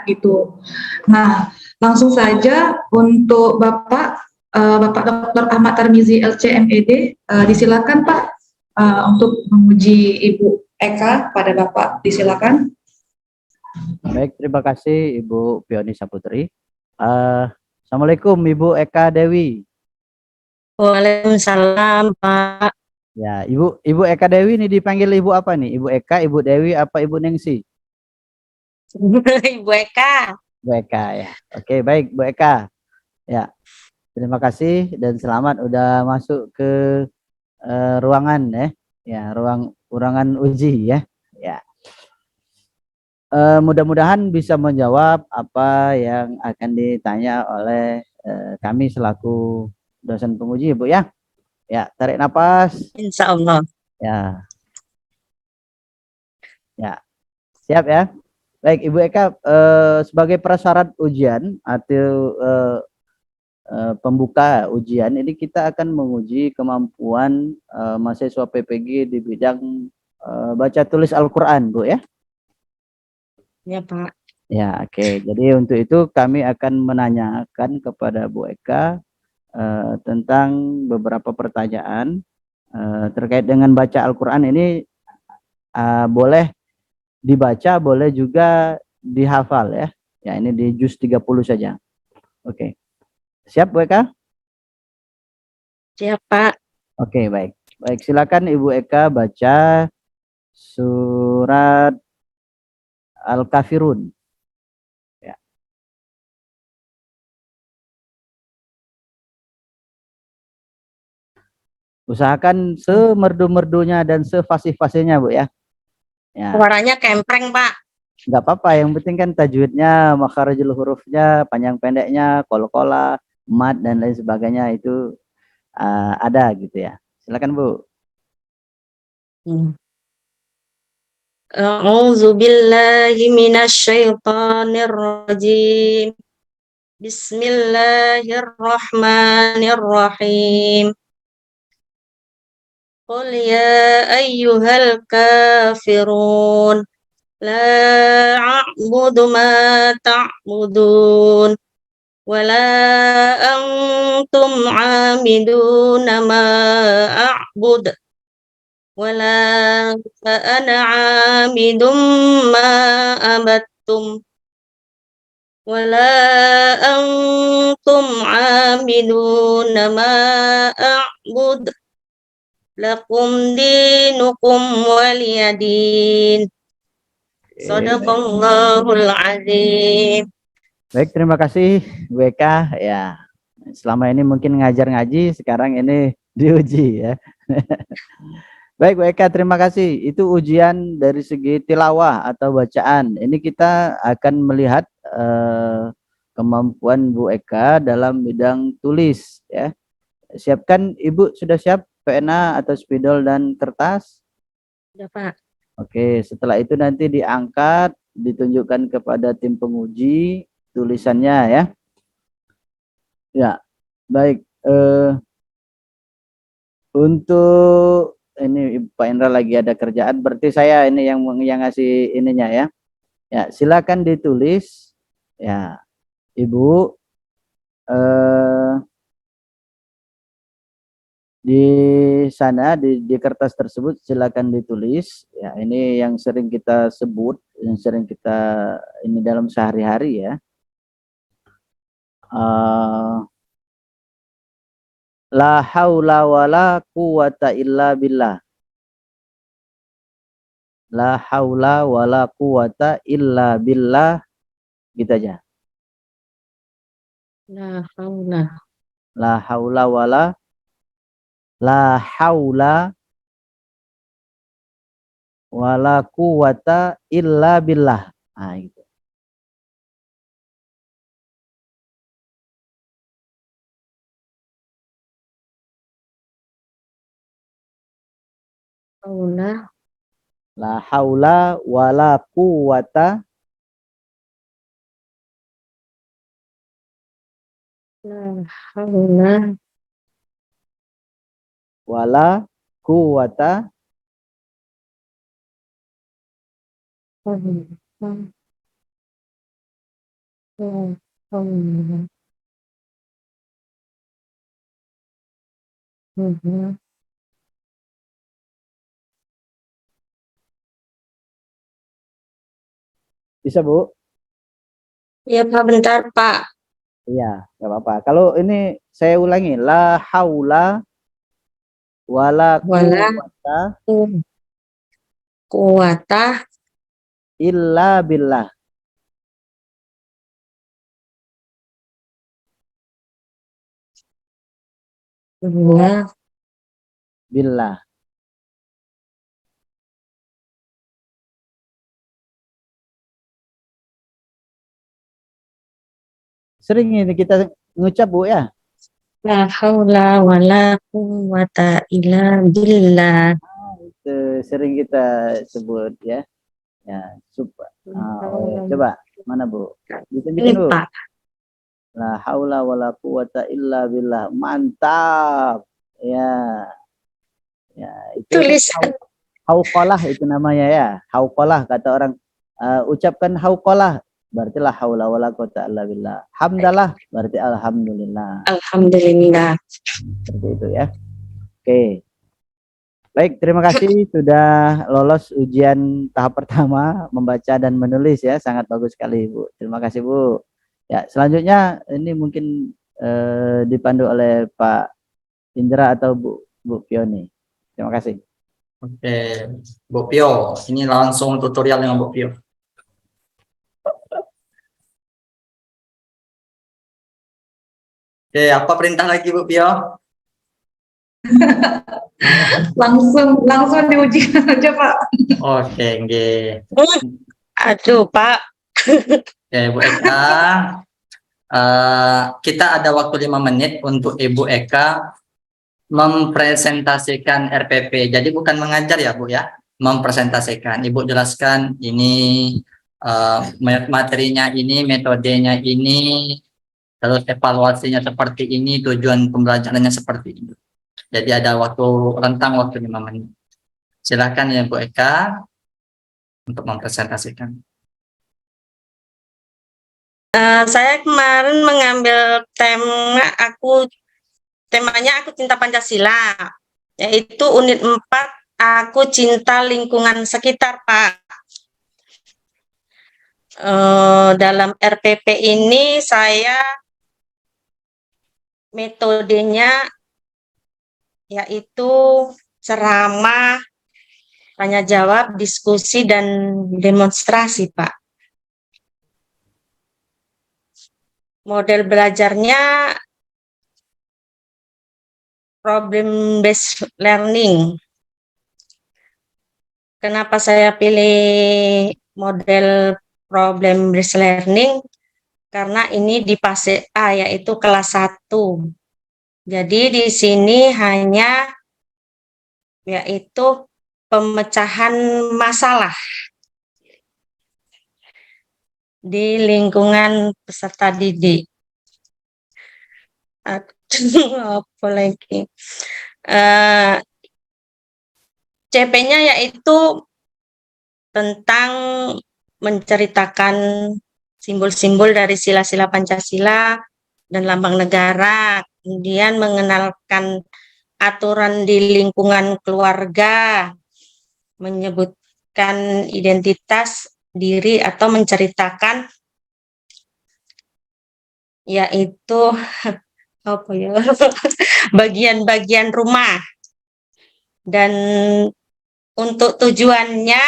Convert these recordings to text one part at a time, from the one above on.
gitu. Nah, langsung saja untuk Bapak Dr. Ahmad Tarmizi LCMED, disilakan Pak untuk menguji Ibu Eka pada Bapak, disilakan. Baik, terima kasih Ibu Pioni Saputri. Assalamualaikum Ibu Eka Dewi. Waalaikumsalam Pak. Ya, Ibu Eka Dewi ini dipanggil Ibu apa nih? Ibu Eka, Ibu Dewi, apa Ibu Nengsi? Ibu Eka. Bu Eka ya. Oke, baik Bu Eka. Ya, terima kasih dan selamat udah masuk ke ruangan ya. Ya, ruangan uji ya. Ya. Mudah-mudahan bisa menjawab apa yang akan ditanya oleh kami selaku dosen penguji, Bu ya. Ya, tarik nafas. Insya Allah. Ya. Ya. Siap ya. Baik, Ibu Eka, sebagai prasyarat ujian atau pembuka ujian ini kita akan menguji kemampuan mahasiswa PPG di bidang baca tulis Al-Qur'an, Bu ya. Ya Pak. Ya, oke. Jadi untuk itu kami akan menanyakan kepada Bu Eka tentang beberapa pertanyaan terkait dengan baca Al-Qur'an ini, boleh dibaca, boleh juga dihafal ya. Ya, ini di juz 30 saja. Oke. Siap Bu Eka? Siap Pak. Oke, baik. Baik, silakan Ibu Eka baca surat Al-Kafirun. Ya. Usahakan semerdu-merdunya dan sefasih-fasihnya, Bu ya. Ya. Suaranya kempreng Pak. Nggak apa-apa, yang penting kan tajwidnya, makharijul hurufnya, panjang pendeknya, kol-kola, mad dan lain sebagainya itu ada gitu ya. Silakan Bu. A'udzu billahi minasy syaithanir rajim. Bismillahirrahmanirrahim. Qul ya ayyuhal kafirun la a'budu ma ta'budun wa la antum 'abiduna ma a'bud wa la ana 'abidum ma abattum wa la antum 'abiduna ma a'bud lakum dinukum waliyadin. Shadaqallahul azim. Baik, terima kasih Bu Eka. Ya, selama ini mungkin ngajar ngaji, sekarang ini diuji ya. Baik Bu Eka, terima kasih. Itu ujian dari segi tilawah atau bacaan. Ini kita akan melihat kemampuan Bu Eka dalam bidang tulis ya. Siapkan Ibu, sudah siap pena atau spidol dan kertas? Sudah Pak. Oke, setelah itu nanti diangkat, ditunjukkan kepada tim penguji tulisannya ya. Ya, baik. Untuk ini Pak Indra lagi ada kerjaan, berarti saya ini yang ngasih ininya ya. Ya, silakan ditulis. Ya, Ibu. Di sana di kertas tersebut silakan ditulis ya, ini yang sering kita sebut, yang sering kita ini dalam sehari-hari ya. La haula wala quwata illa billah. La haula wala quwata illa billah, gitu aja. La haula. La haula wala la haula wala quwata illa billah. Nah, gitu. Haula. La haula wala quwata La haula. wala quwata Alhamdulillah. Mhm. Bisa Bu? Ya Pak, bentar Pak. Iya, nggak apa-apa. Kalau ini saya ulangi, la haula wala Wala quwata quwata illa billah. illa Billah. Sering ini kita ngucap Bu ya. la haula wala quwata illa billah. Sering kita sebut ya. Ya, super. Coba mana Bu? Ini Ditunjukin Bu. Pak. La haula wala quwata illa billah. Mantap. Ya, ya itu Tulisan. hauqalah itu namanya ya. Hauqalah kata orang ucapkan hauqalah berarti la haula wala quwata illa billah. Hamdalah berarti alhamdulillah. Alhamdulillah. Seperti itu ya. Oke. Baik, terima kasih sudah lolos ujian tahap pertama membaca dan menulis ya, sangat bagus sekali Bu. Terima kasih Bu. Ya, selanjutnya ini mungkin dipandu oleh Pak Indra atau Bu Pioni. Terima kasih. Oke, Bu Pio, ini langsung tutorial dengan Bu Pio. Oke, apa perintah lagi Bu Pio? Langsung diujikan aja Pak. Oke, oke. Aduh Pak. Oke, Bu Eka, kita ada waktu 5 menit untuk Ibu Eka mempresentasikan RPP. Jadi bukan mengajar ya Bu ya, mempresentasikan. Ibu jelaskan ini materinya ini, metodenya ini, terus evaluasinya seperti ini, tujuan pembelajarannya seperti ini. Jadi ada rentang waktu 5 menit. Silakan ya Bu Eka untuk mempresentasikan. Saya kemarin mengambil temanya aku cinta Pancasila, yaitu unit 4, aku cinta lingkungan sekitar Pak. Dalam RPP ini saya metodenya yaitu ceramah, tanya jawab, diskusi, dan demonstrasi Pak. Model belajarnya problem based learning. Kenapa saya pilih model problem based learning? Karena ini di fase A, yaitu kelas 1. Jadi di sini hanya yaitu pemecahan masalah di lingkungan peserta didik. Apa lagi? CP-nya yaitu tentang menceritakan simbol-simbol dari sila-sila Pancasila dan lambang negara, kemudian mengenalkan aturan di lingkungan keluarga, menyebutkan identitas diri atau menceritakan yaitu apa ya bagian-bagian rumah, dan untuk tujuannya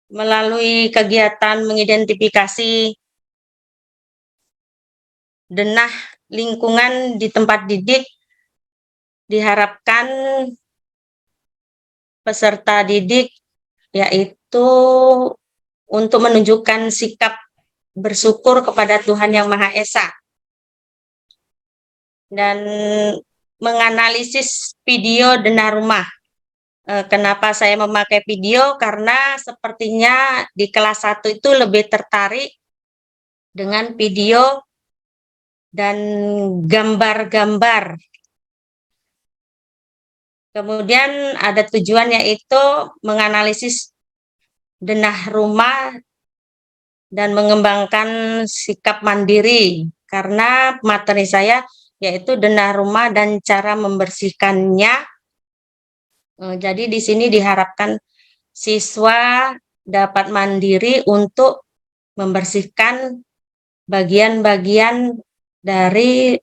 melalui kegiatan mengidentifikasi denah lingkungan di tempat didik, diharapkan peserta didik yaitu untuk menunjukkan sikap bersyukur kepada Tuhan Yang Maha Esa dan menganalisis video denah rumah. Kenapa saya memakai video? Karena sepertinya di kelas 1 itu lebih tertarik dengan video dan gambar-gambar. Kemudian ada tujuan yaitu menganalisis denah rumah dan mengembangkan sikap mandiri, karena materi saya yaitu denah rumah dan cara membersihkannya. Jadi di sini diharapkan siswa dapat mandiri untuk membersihkan bagian-bagian dari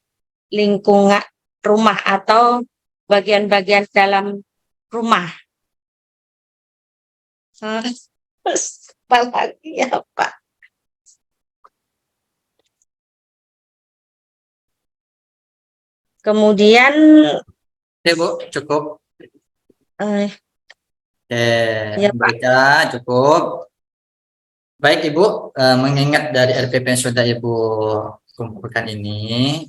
lingkungan rumah atau bagian-bagian dalam rumah. Apa lagi ya, Pak? Kemudian Oke Bu, cukup. eh, Oke, ya Bu Pak, Eka, cukup. Baik Ibu, mengingat dari RPP yang sudah Ibu kumpulkan ini,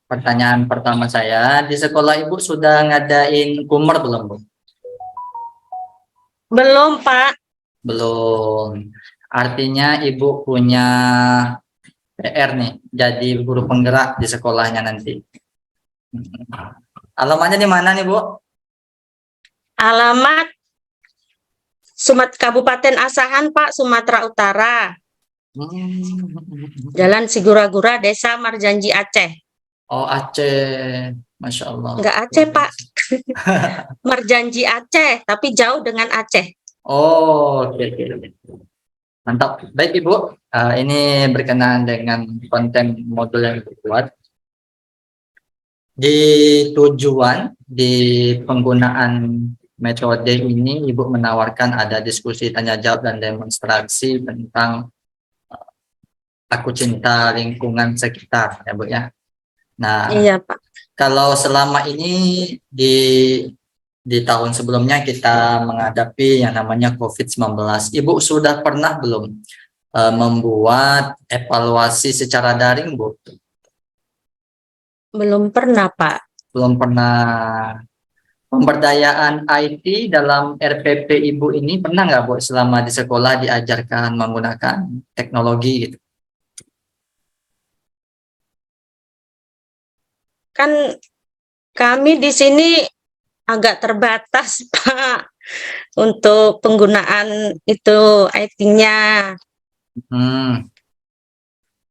pertanyaan pertama saya, di sekolah Ibu sudah ngadain kumur belum Bu? belum Pak. Belum. Artinya Ibu punya PR nih, jadi guru penggerak di sekolahnya nanti. Alamatnya di mana nih Bu? Alamat Kabupaten Asahan Pak, Sumatera Utara. Jalan Sigura-gura, Desa Marjanji, Aceh. Oh Aceh, Masya Allah. Enggak Aceh Pak, Marjanji Aceh, tapi jauh dengan Aceh. Oh, oke, oke. Mantap. Baik Ibu, ini berkenaan dengan konten modul yang dibuat. Di tujuan di penggunaan metode ini, Ibu menawarkan ada diskusi tanya jawab dan demonstrasi tentang aku cinta lingkungan sekitar, ya Bu ya. Nah, Iya Pak. kalau selama ini di tahun sebelumnya kita menghadapi yang namanya COVID-19, Ibu sudah pernah belum membuat evaluasi secara daring, Bu? Belum pernah Pak. Belum pernah. Pemberdayaan IT dalam RPP Ibu ini pernah nggak Bu selama di sekolah diajarkan menggunakan teknologi gitu? Kan kami di sini agak terbatas Pak untuk penggunaan itu IT-nya. Hmm,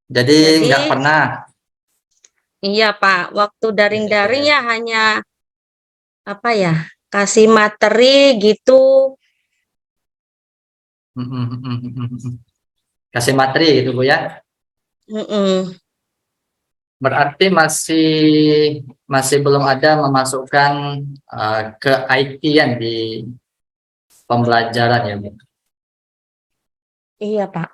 jadi Jadi nggak pernah. iya Pak, waktu daring-daring ya hanya apa ya, kasih materi gitu. Kasih materi gitu Bu ya. Mm-mm. Berarti masih belum ada memasukkan ke IT-an di pembelajaran ya Bu. Iya Pak.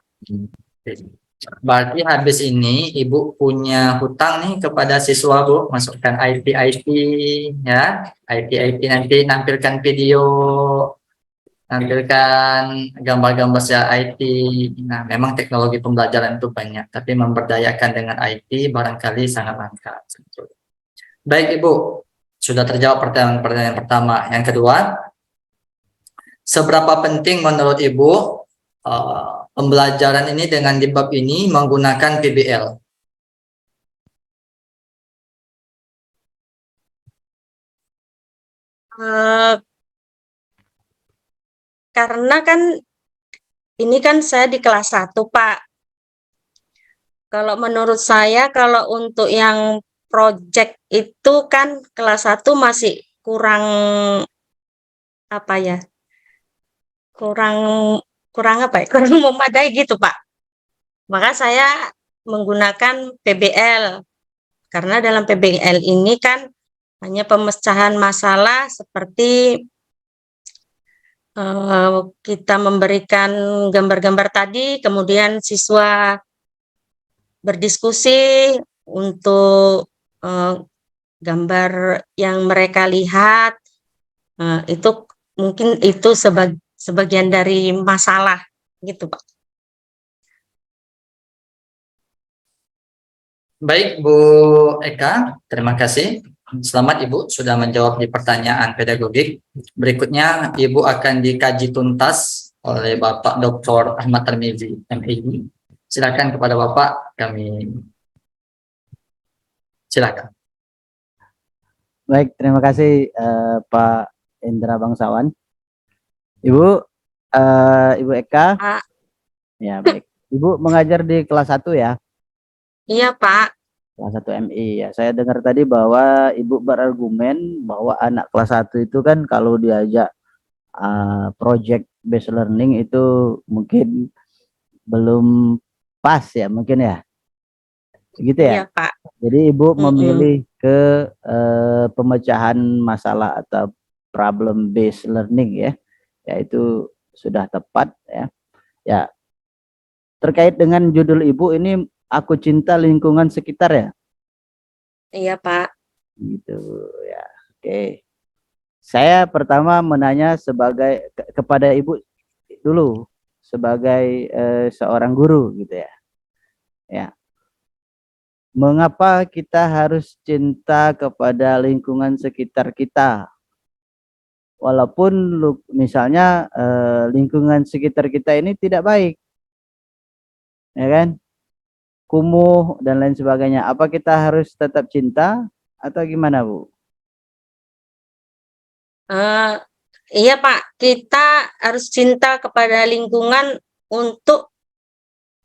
Berarti habis ini Ibu punya hutang nih kepada siswa Bu, masukkan IT ya, IT nanti nampilkan video, nampilkan gambar-gambar secara IT. Nah, memang teknologi pembelajaran itu banyak, tapi memberdayakan dengan IT barangkali sangat langka. Baik Ibu, sudah terjawab pertanyaan pertama. Yang kedua, seberapa penting menurut Ibu pembelajaran ini dengan di bab ini menggunakan PBL? Eh, karena kan ini kan saya di kelas 1 Pak. Kalau menurut saya kalau untuk yang project itu kan kelas 1 masih kurang apa ya? Kurang kurang apa ya? Kurang memadai gitu, Pak. Maka saya menggunakan PBL karena dalam PBL ini kan hanya pemecahan masalah seperti kita memberikan gambar-gambar tadi, kemudian siswa berdiskusi untuk gambar yang mereka lihat, itu mungkin itu sebagian dari masalah gitu Pak. Baik Bu Eka, terima kasih. Selamat Ibu sudah menjawab di pertanyaan pedagogik. Berikutnya Ibu akan dikaji tuntas oleh Bapak Dr. Ahmad Tarmizi, MPI. Silakan kepada Bapak, kami silakan. Baik, terima kasih Pak Indra Bangsawan. Ibu, Ibu Eka, Pak. ya baik. Ibu mengajar di kelas 1 ya, Iya, Pak. kelas 1 MI ya. Saya dengar tadi bahwa Ibu berargumen bahwa anak kelas 1 itu kan kalau diajak project based learning itu mungkin belum pas ya, mungkin ya. Gitu ya. Iya, Pak. Jadi Ibu Mm-mm. memilih ke pemecahan masalah atau problem based learning ya. Yaitu sudah tepat ya. Ya, terkait dengan judul Ibu ini Aku Cinta Lingkungan Sekitar ya. Iya, Pak. Gitu ya. Oke. Saya pertama menanya kepada Ibu dulu sebagai seorang guru gitu ya. Ya. Mengapa kita harus cinta kepada lingkungan sekitar kita? Walaupun misalnya lingkungan sekitar kita ini tidak baik, ya kan? Kumuh dan lain sebagainya. Apa kita harus tetap cinta atau gimana, Bu? Eh, iya, Pak. Kita harus cinta kepada lingkungan untuk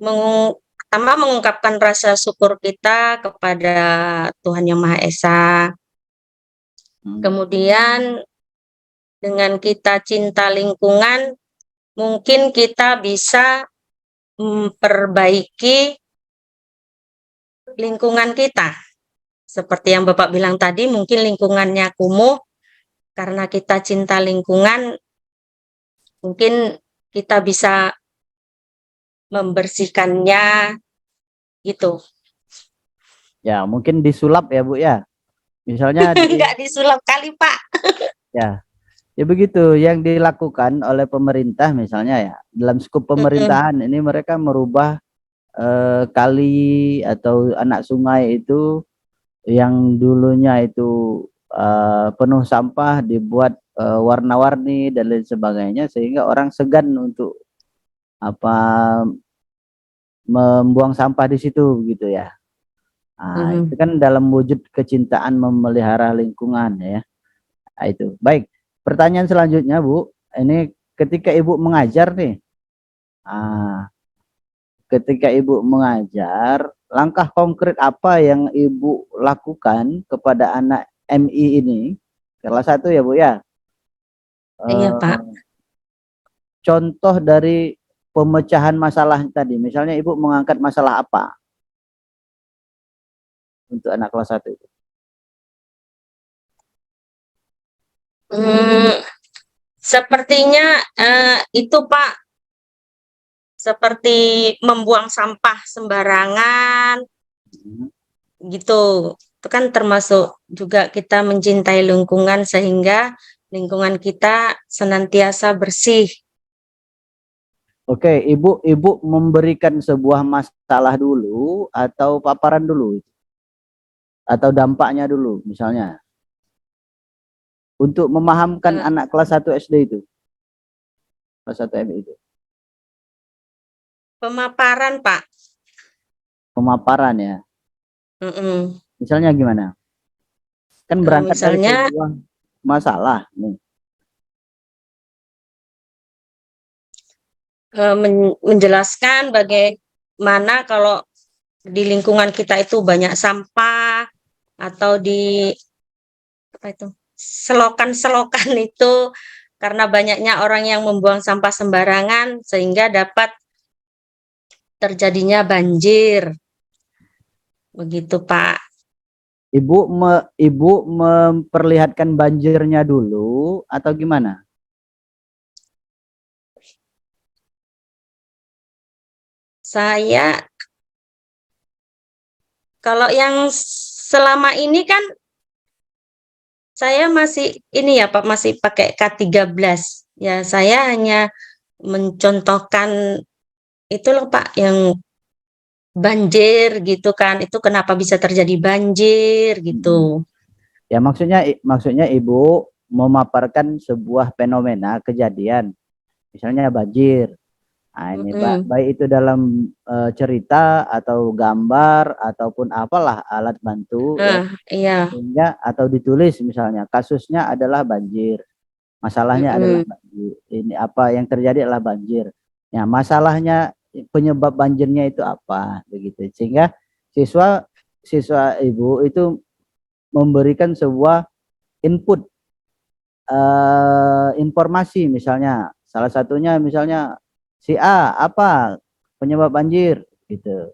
pertama mengungkapkan rasa syukur kita kepada Tuhan Yang Maha Esa. Kemudian dengan kita cinta lingkungan, mungkin kita bisa memperbaiki lingkungan kita. Seperti yang Bapak bilang tadi, mungkin lingkungannya kumuh, karena kita cinta lingkungan, mungkin kita bisa membersihkannya gitu. Ya, mungkin disulap ya, Bu ya. Misalnya Enggak disulap kali, Pak. ya, ya begitu yang dilakukan oleh pemerintah misalnya ya. Dalam skup pemerintahan ini mereka merubah kali atau anak sungai itu yang dulunya itu penuh sampah dibuat warna-warni dan lain sebagainya sehingga orang segan untuk apa membuang sampah di situ gitu ya. Nah, itu kan dalam wujud kecintaan memelihara lingkungan ya. Nah, itu. Baik. Pertanyaan selanjutnya, Bu. Ini ketika Ibu mengajar nih. Ketika Ibu mengajar, langkah konkret apa yang Ibu lakukan kepada anak MI ini? Kelas 1 ya, Bu ya. Iya, Pak. Contoh dari pemecahan masalah tadi. Misalnya Ibu mengangkat masalah apa untuk anak kelas 1 itu? Sepertinya itu, Pak, seperti membuang sampah sembarangan gitu. Itu kan termasuk juga kita mencintai lingkungan sehingga lingkungan kita senantiasa bersih. Oke, Ibu memberikan sebuah masalah dulu atau paparan dulu atau dampaknya dulu misalnya untuk memahamkan anak kelas 1 SD itu. Kelas 1 MI itu. Pemaparan, Pak. Pemaparan ya. Misalnya gimana? Kan berangkat dari sebuah masalah nih. Menjelaskan bagaimana kalau di lingkungan kita itu banyak sampah atau di apa itu selokan-selokan itu karena banyaknya orang yang membuang sampah sembarangan sehingga dapat terjadinya banjir. Begitu, Pak. Ibu memperlihatkan banjirnya dulu atau gimana? Saya kalau yang selama ini kan saya masih ini ya Pak, masih pakai K13. Ya, saya hanya mencontohkan itu loh Pak, yang banjir gitu kan. Itu kenapa bisa terjadi banjir gitu. Ya maksudnya Ibu memaparkan sebuah fenomena kejadian. Misalnya banjir. Nah, ini baik itu dalam cerita atau gambar ataupun apalah alat bantu ya. Iya. Sehingga atau ditulis misalnya kasusnya adalah banjir. Masalahnya adalah banjir. Ini apa yang terjadi adalah banjir. Ya, masalahnya penyebab banjirnya itu apa begitu. Sehingga siswa ibu itu memberikan sebuah input informasi, misalnya salah satunya misalnya si A apa penyebab banjir gitu.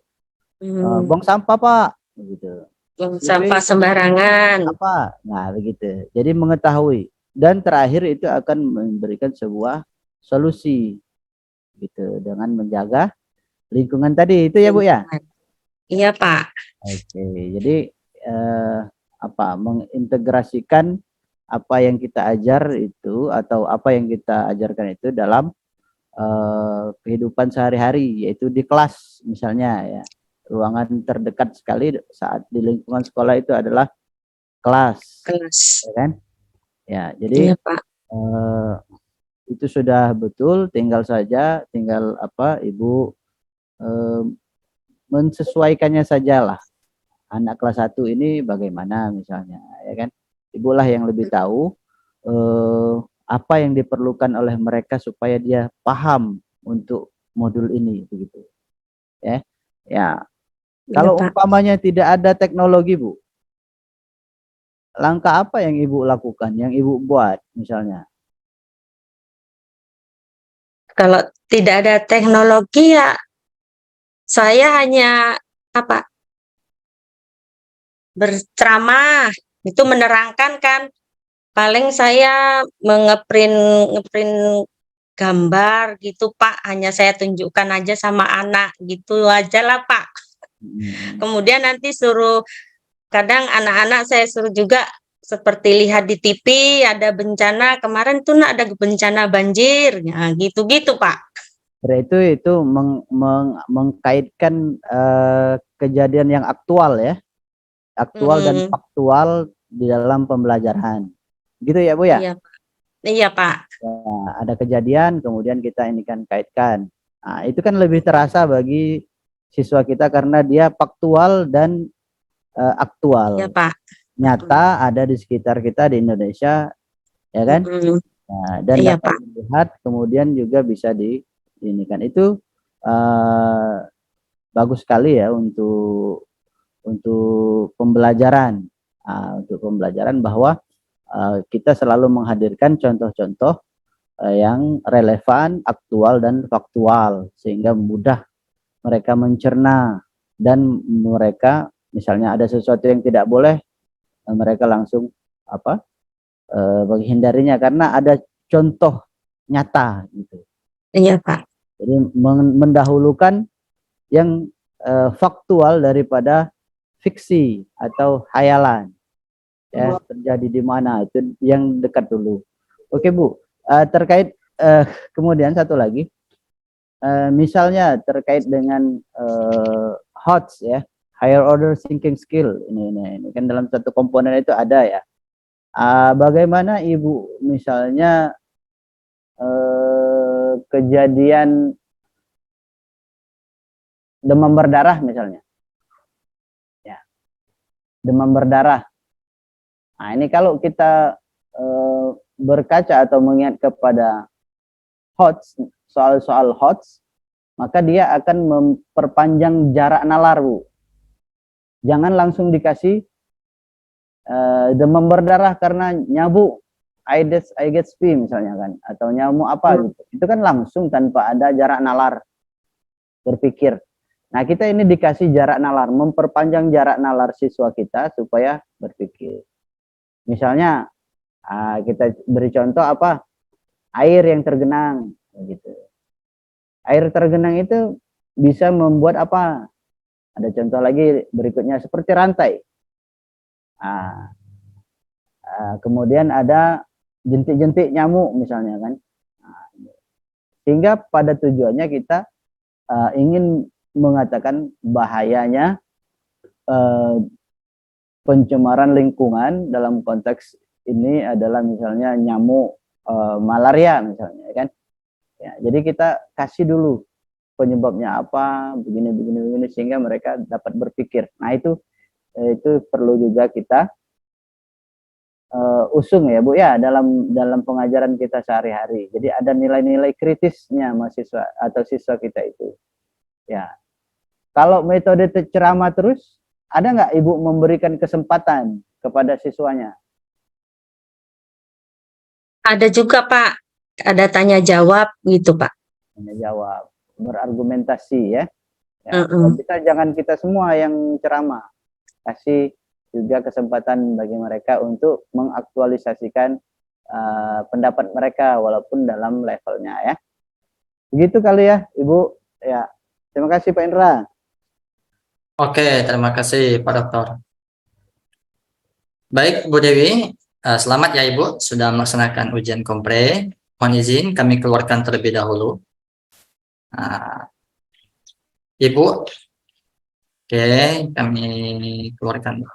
Buang sampah Pak gitu. Buang Si B sampah sembarangan. apa, nah begitu. Jadi mengetahui, dan terakhir itu akan memberikan sebuah solusi gitu dengan menjaga lingkungan tadi itu ya Bu ya. Iya Pak. Oke, jadi apa mengintegrasikan apa yang kita ajar itu atau apa yang kita ajarkan itu dalam kehidupan sehari-hari, yaitu di kelas misalnya ya. Ruangan terdekat sekali saat di lingkungan sekolah itu adalah kelas, Kelas. ya kan? Ya, jadi Iya Pak. itu sudah betul, tinggal apa Ibu mensesuaikannya sajalah. Anak kelas 1 ini bagaimana misalnya, ya kan? Ibulah yang lebih tahu apa yang diperlukan oleh mereka supaya dia paham untuk modul ini begitu. Ya. Ya. Iya, Kalau Pak. umpamanya tidak ada teknologi, Bu, langkah apa yang Ibu lakukan, yang Ibu buat misalnya? Kalau tidak ada teknologi ya saya hanya apa? Berceramah, itu menerangkan kan. Paling saya ngeprint gambar gitu Pak, hanya saya tunjukkan aja sama anak gitu aja lah Pak. Kemudian nanti kadang anak-anak saya suruh juga seperti lihat di TV ada bencana, kemarin tuh ada bencana banjir, nah gitu-gitu Pak. Berarti itu mengkaitkan kejadian yang aktual ya, aktual dan faktual di dalam pembelajaran. Gitu ya Bu ya? Iya Pak. Iya Pak. Ya, ada kejadian kemudian kita ini kan kaitkan. Nah, itu kan lebih terasa bagi siswa kita karena dia faktual dan aktual. Iya Pak. Nyata ada di sekitar kita di Indonesia, ya kan? Nah, dan Iya dapat Pak. dilihat kemudian juga bisa ini kan itu bagus sekali ya untuk pembelajaran. Untuk pembelajaran bahwa kita selalu menghadirkan contoh-contoh yang relevan, aktual dan faktual sehingga mudah mereka mencerna, dan mereka misalnya ada sesuatu yang tidak boleh mereka langsung apa menghindarinya karena ada contoh nyata gitu. Iya Pak. Jadi mendahulukan yang faktual daripada fiksi atau hayalan ya, terjadi di mana itu yang dekat dulu. Oke Bu, terkait kemudian satu lagi misalnya terkait dengan HOTS ya, higher order thinking skill, ini kan dalam satu komponen itu ada ya. Bagaimana Ibu misalnya kejadian demam berdarah misalnya, ya, demam berdarah. Nah ini kalau kita berkaca atau mengingat kepada HOTS, soal-soal HOTS, maka dia akan memperpanjang jarak nalar Bu. Jangan langsung dikasih demam berdarah karena nyamuk Aedes aegypti misalnya kan, atau nyamuk apa gitu. Itu kan langsung tanpa ada jarak nalar berpikir. Nah kita ini dikasih jarak nalar, memperpanjang jarak nalar siswa kita supaya berpikir. Misalnya kita beri contoh apa, air yang tergenang gitu. Air tergenang itu bisa membuat apa? Ada contoh lagi berikutnya seperti rantai. Kemudian ada jentik-jentik nyamuk misalnya kan. Sehingga pada tujuannya kita ingin mengatakan bahayanya pencemaran lingkungan dalam konteks ini adalah misalnya nyamuk malaria misalnya kan. Ya, jadi kita kasih dulu penyebabnya apa, begini sehingga mereka dapat berpikir. Nah itu perlu juga kita usung ya Bu ya dalam pengajaran kita sehari-hari. Jadi ada nilai-nilai kritisnya mahasiswa atau siswa kita itu. Ya. Kalau metode ceramah terus, ada nggak Ibu memberikan kesempatan kepada siswanya? Ada juga Pak, ada tanya jawab gitu Pak. Hanya jawab, berargumentasi ya. Ya, Mm-mm. kalau bisa jangan kita semua yang ceramah. Kasih juga kesempatan bagi mereka untuk mengaktualisasikan pendapat mereka walaupun dalam levelnya ya. Begitu kali ya, Ibu. Ya. Terima kasih Pak Indra. Oke, terima kasih Pak Dokter. Baik, Bu Dewi, selamat ya Ibu sudah melaksanakan ujian kompre. Mohon izin kami keluarkan terlebih dahulu. Ibu, oke, kami keluarkan.